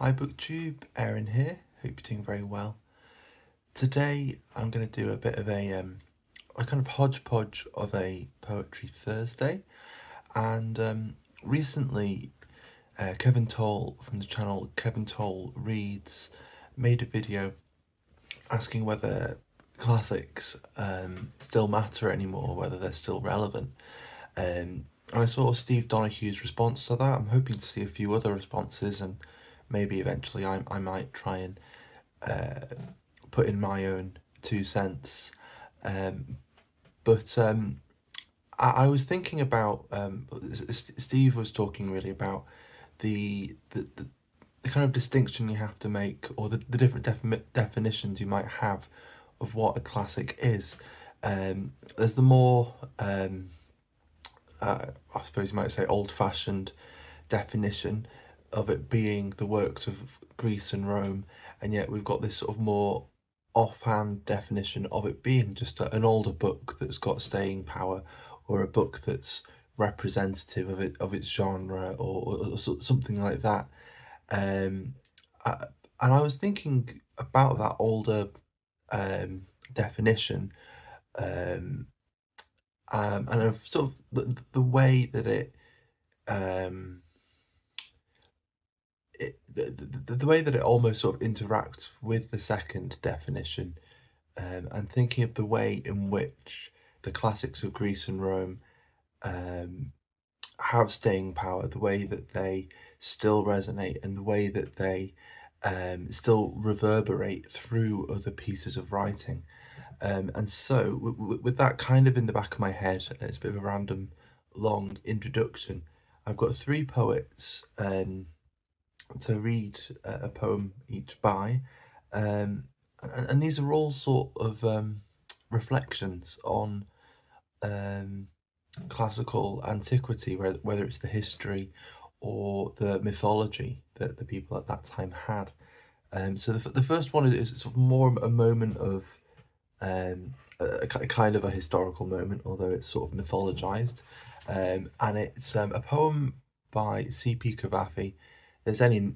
Hi Booktube, Aaron here. Hope you're doing very well. Today I'm going to do a bit of a kind of hodgepodge of a Poetry Thursday, and recently Kevin Toll from the channel Kevin Toll Reads made a video asking whether classics still matter anymore, whether they're still relevant. And I saw Steve Donohue's response to that. I'm hoping to see a few other responses, and maybe eventually I might try and put in my own 2 cents. But I was thinking about Steve was talking really about the kind of distinction you have to make, or the different definitions you might have of what a classic is. There's the more I suppose you might say old-fashioned definition of it being the works of Greece and Rome, and yet we've got this sort of more offhand definition of it being just an older book that's got staying power, or a book that's representative of its genre, or something like that. And I was thinking about that older definition, um, and of sort of the way that um, the way that it almost sort of interacts with the second definition, and thinking of the way in which the classics of Greece and Rome have staying power, the way that they still resonate, and the way that they still reverberate through other pieces of writing. And so, with that kind of in the back of my head, it's a bit of a random, long introduction. I've got three poets to read a poem each by, and these are all sort of reflections on classical antiquity, whether it's the history or the mythology that the people at that time had. So the first one is sort of more a moment of a kind of a historical moment, although it's sort of mythologized, and it's a poem by C.P. Cavafy. There's any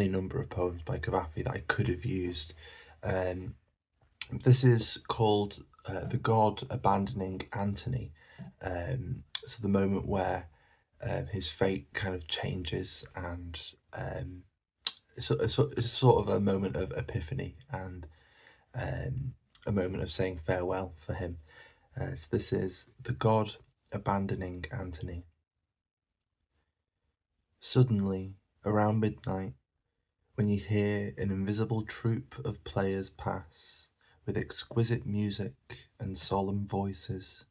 number of poems by Cavafy that I could have used. This is called The God Abandoning Antony. So the moment where his fate kind of changes, and it's sort of a moment of epiphany, and a moment of saying farewell for him. So this is The God Abandoning Antony. Suddenly, around midnight, when you hear an invisible troop of players pass with exquisite music and solemn voices,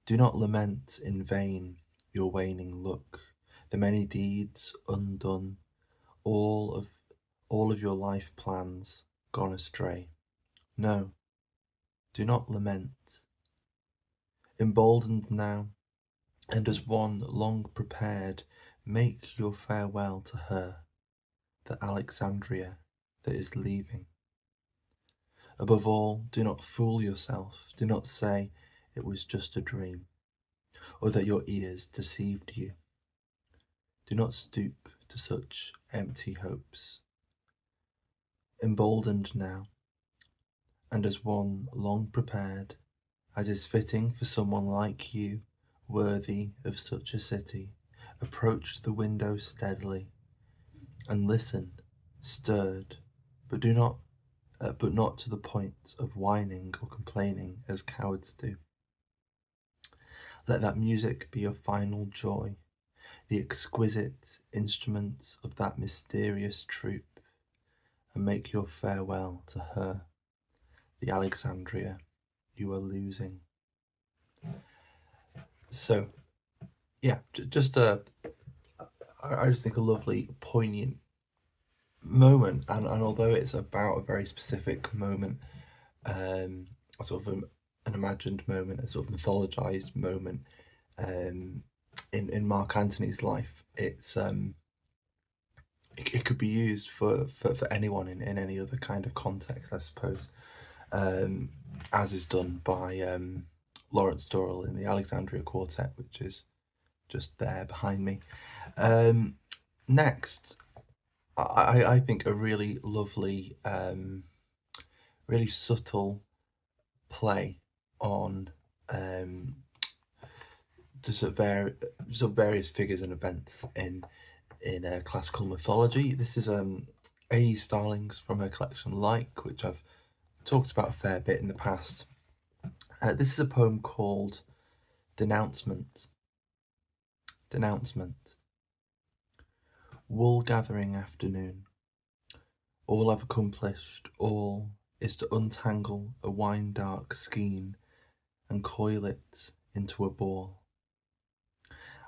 do not lament in vain your waning look, the many deeds undone, all of your life plans gone astray. No, do not lament. Emboldened now, and as one long prepared, make your farewell to her, the Alexandria that is leaving. Above all, do not fool yourself. Do not say it was just a dream, or that your ears deceived you. Do not stoop to such empty hopes. Emboldened now, and as one long prepared, as is fitting for someone like you, worthy of such a city, approach the window steadily, and listen, stirred, but not to the point of whining or complaining as cowards do. Let that music be your final joy, the exquisite instrument of that mysterious troop, and make your farewell to her, the Alexandria you are losing. So, yeah, just I just think a lovely, poignant moment, and although it's about a very specific moment, a sort of an imagined moment, a sort of mythologized moment, in Mark Antony's life, it's it could be used for anyone in any other kind of context, I suppose, as is done by Lawrence Durrell in the Alexandria Quartet, which is just there behind me. Next, I think a really lovely, really subtle play on um, just sort of various figures and events in classical mythology. This is A. Stallings from her collection Like, which I've talked about a fair bit in the past. This is a poem called Denouncement. Denouncement. Wool gathering afternoon. All I've accomplished, all, is to untangle a wine dark skein and coil it into a ball.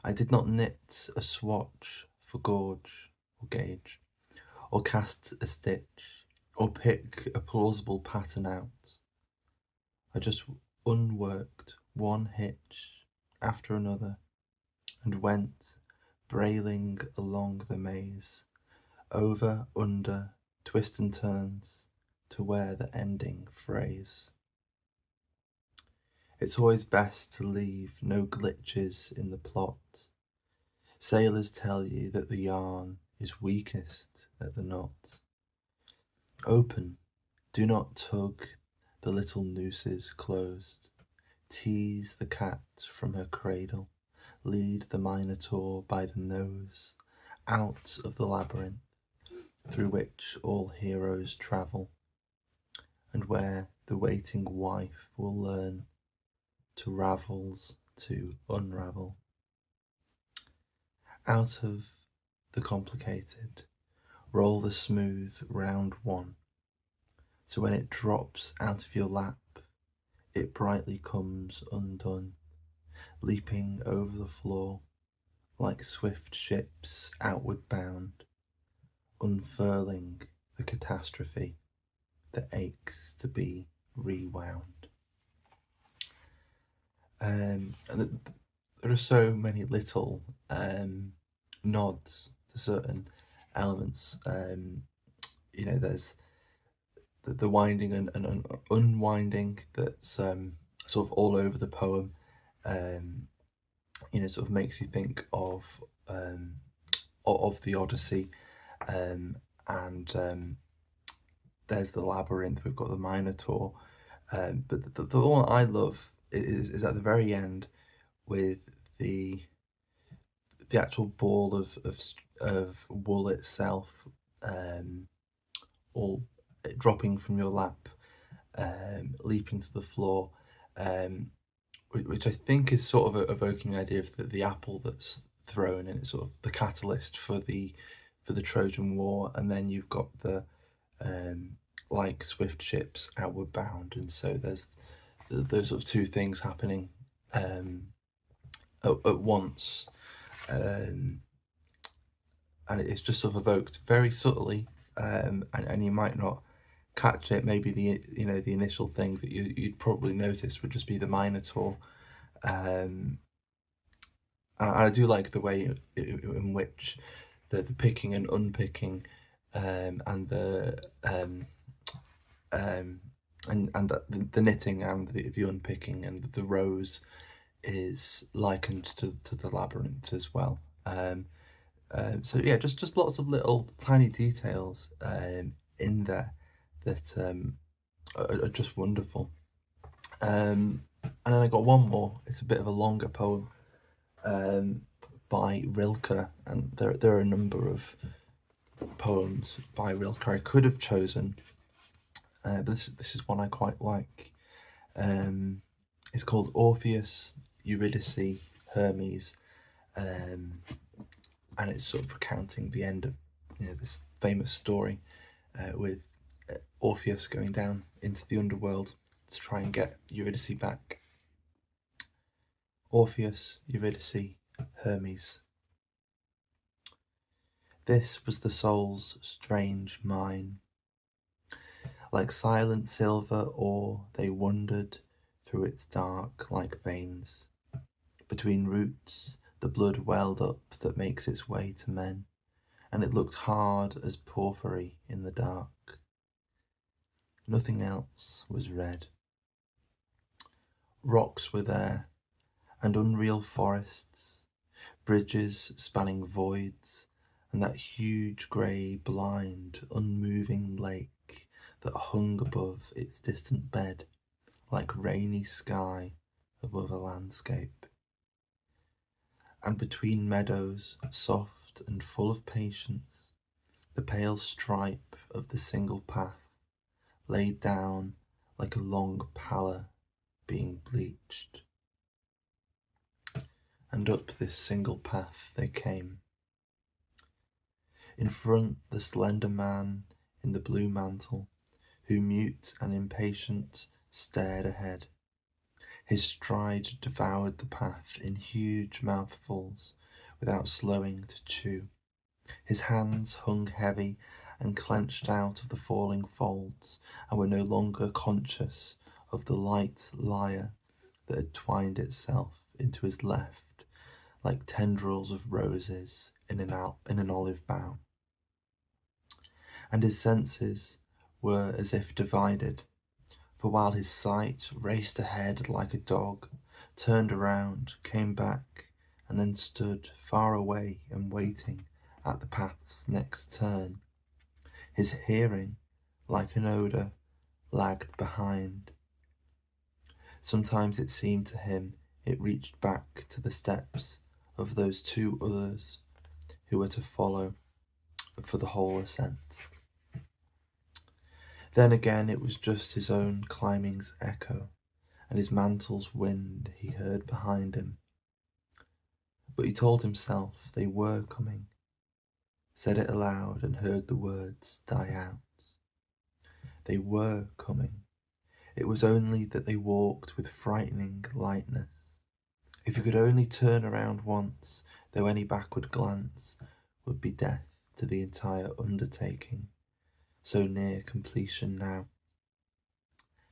I did not knit a swatch for gorge or gauge, or cast a stitch, or pick a plausible pattern out. I just unworked one hitch after another and went brailing along the maze, over, under, twists and turns, to where the ending phrase. It's always best to leave no glitches in the plot. Sailors tell you that the yarn is weakest at the knot. Open, do not tug the little nooses closed. Tease the cat from her cradle, lead the minotaur by the nose, out of the labyrinth through which all heroes travel, and where the waiting wife will learn to ravels to unravel. Out of the complicated, roll the smooth round one, so when it drops out of your lap, it brightly comes undone, leaping over the floor like swift ships outward bound, unfurling the catastrophe that aches to be rewound. And there are so many little nods to certain elements. There's the winding and unwinding that's sort of all over the poem. Sort of makes you think of the Odyssey, and there's the labyrinth. We've got the Minotaur, but the one I love is at the very end with the actual ball of wool itself, all dropping from your lap, leaping to the floor, which I think is sort of evoking the idea of the apple that's thrown, and it's sort of the catalyst for the Trojan War, and then you've got the like swift ships outward bound, and so there's those sort of two things happening at once, and it's just sort of evoked very subtly, and you might not catch it. Maybe the initial thing that you'd probably notice would just be the Minotaur, and I do like the way in which the picking and unpicking, and the the knitting and the unpicking and the rows is likened to the labyrinth as well. So yeah, just lots of little tiny details in there that are just wonderful. And then I got one more. It's a bit of a longer poem by Rilke, and there are a number of poems by Rilke I could have chosen, but this is one I quite like. It's called Orpheus, Eurydice, Hermes, and it's sort of recounting the end of this famous story with Orpheus going down into the underworld to try and get Eurydice back. Orpheus, Eurydice, Hermes. This was the soul's strange mine. Like silent silver ore, they wandered through its dark like veins. Between roots, the blood welled up that makes its way to men, and it looked hard as porphyry in the dark. Nothing else was red. Rocks were there, and unreal forests, bridges spanning voids, and that huge grey, blind, unmoving lake that hung above its distant bed like rainy sky above a landscape. And between meadows, soft and full of patience, the pale stripe of the single path laid down like a long pallor being bleached. And up this single path they came. In front, the slender man in the blue mantle, who mute and impatient stared ahead. His stride devoured the path in huge mouthfuls without slowing to chew. His hands hung heavy and clenched out of the falling folds and were no longer conscious of the light lyre that had twined itself into his left like tendrils of roses in an olive bough. And his senses were as if divided, for while his sight raced ahead like a dog, turned around, came back, and then stood far away and waiting at the path's next turn, his hearing, like an odour, lagged behind. Sometimes it seemed to him it reached back to the steps of those two others who were to follow for the whole ascent. Then again it was just his own climbing's echo, and his mantle's wind he heard behind him. But he told himself they were coming, said it aloud and heard the words die out. They were coming. It was only that they walked with frightening lightness. If he could only turn around once, though any backward glance would be death to the entire undertaking, so near completion now.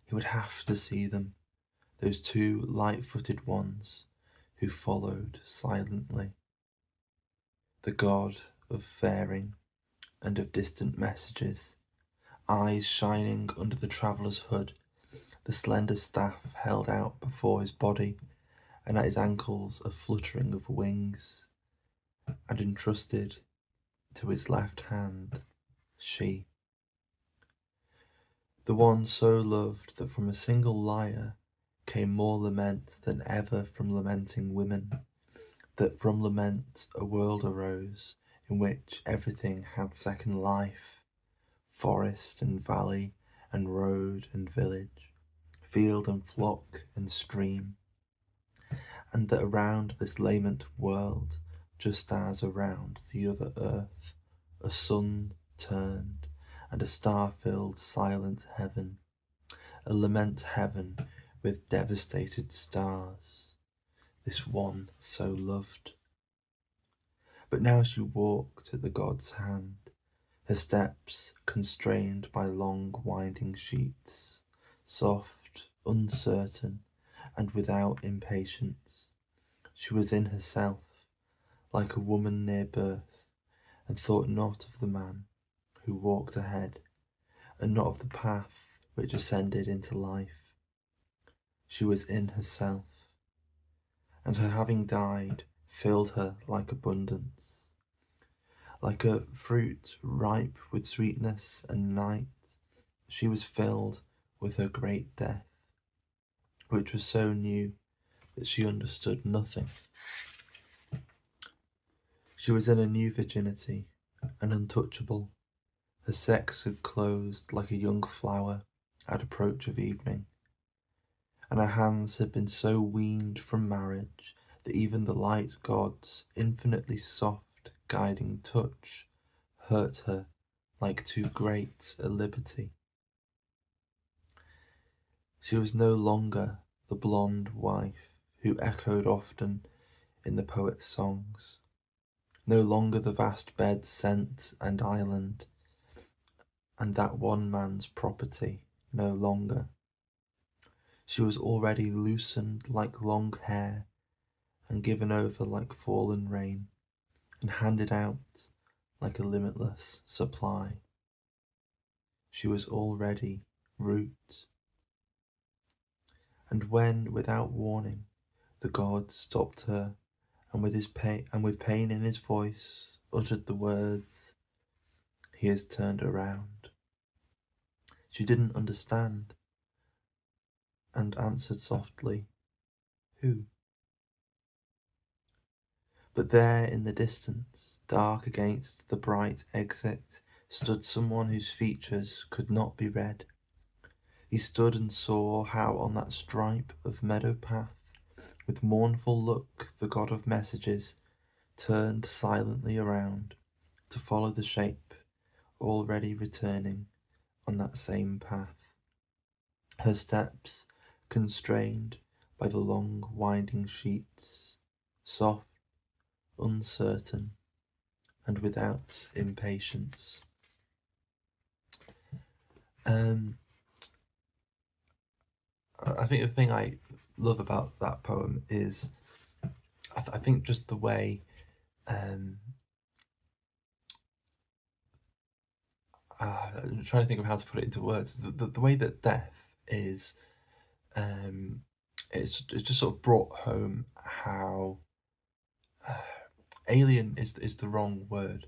He would have to see them, those two light-footed ones who followed silently. The god of faring and of distant messages, eyes shining under the traveller's hood, the slender staff held out before his body, and at his ankles a fluttering of wings, and entrusted to his left hand, she. The one so loved that from a single lyre came more lament than ever from lamenting women, that from lament a world arose in which everything had second life, forest and valley and road and village, field and flock and stream, and that around this lament world, just as around the other earth, a sun turned and a star-filled silent heaven, a lament heaven with devastated stars, this one so loved. But now she walked at the god's hand, her steps constrained by long winding sheets, soft, uncertain, and without impatience. She was in herself, like a woman near birth, and thought not of the man who walked ahead, and not of the path which ascended into life. She was in herself, and her having died filled her like abundance. Like a fruit ripe with sweetness and night, she was filled with her great death, which was so new that she understood nothing. She was in a new virginity, an untouchable. Her sex had closed like a young flower at approach of evening, and her hands had been so weaned from marriage that even the light god's infinitely soft guiding touch hurt her like too great a liberty. She was no longer the blonde wife who echoed often in the poet's songs, no longer the vast bed sent and island, and that one man's property no longer. She was already loosened like long hair, and given over like fallen rain, and handed out like a limitless supply. She was already root. And when, without warning, the god stopped her, and with pain in his voice, uttered the words, "He has turned around." She didn't understand, and answered softly, "Who?" But there in the distance, dark against the bright exit, stood someone whose features could not be read. He stood and saw how on that stripe of meadow path, with mournful look the god of messages turned silently around to follow the shape already returning on that same path. Her steps constrained by the long winding sheets, soft, uncertain, and without impatience. Um, I think the thing I love about that poem is I think just the way I'm trying to think of how to put it into words. The way that death is, it just sort of brought home how alien is the wrong word,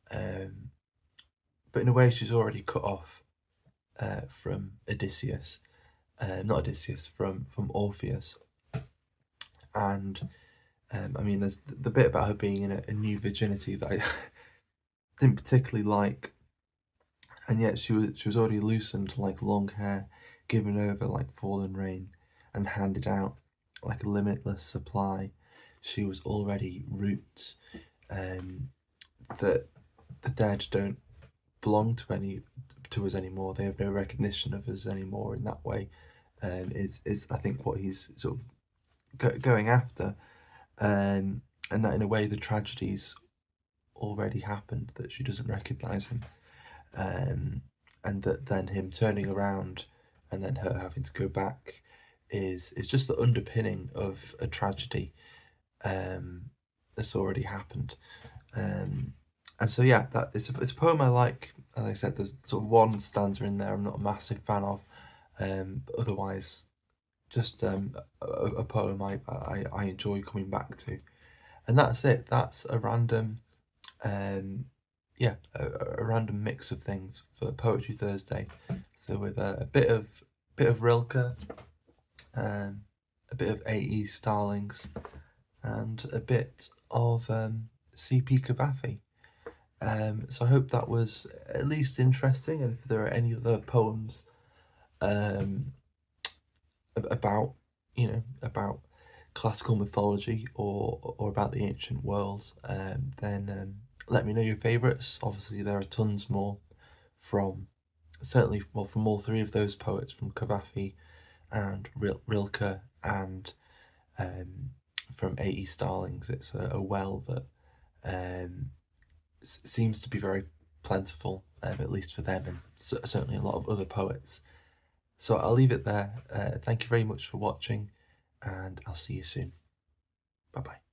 but in a way she's already cut off from Odysseus, not Odysseus, from Orpheus, and I mean there's the bit about her being in a new virginity that I didn't particularly like, and yet she was already loosened like long hair, given over like fallen rain, and handed out like a limitless supply. She was already root, that the dead don't belong to us anymore. They have no recognition of us anymore in that way. Is I think what he's sort of going after, and that in a way the tragedy's already happened, that she doesn't recognise him, and that then him turning around and then her having to go back is just the underpinning of a tragedy that's already happened. And so yeah, that it's a poem I like. As I said, there's sort of one stanza in there I'm not a massive fan of, but otherwise just a poem I enjoy coming back to. And that's it. That's a random yeah, a random mix of things for Poetry Thursday. So with a bit of Rilke, a bit of A.E. Stallings, and a bit of C.P. Cavafy. So I hope that was at least interesting, and if there are any other poems about, about classical mythology or about the ancient world, then let me know your favourites. Obviously there are tons more from, certainly, well, from all three of those poets, from Cavafy and Rilke and from A.E. Stallings. It's a well that seems to be very plentiful, at least for them, and certainly a lot of other poets. So I'll leave it there. Thank you very much for watching, and I'll see you soon. Bye bye.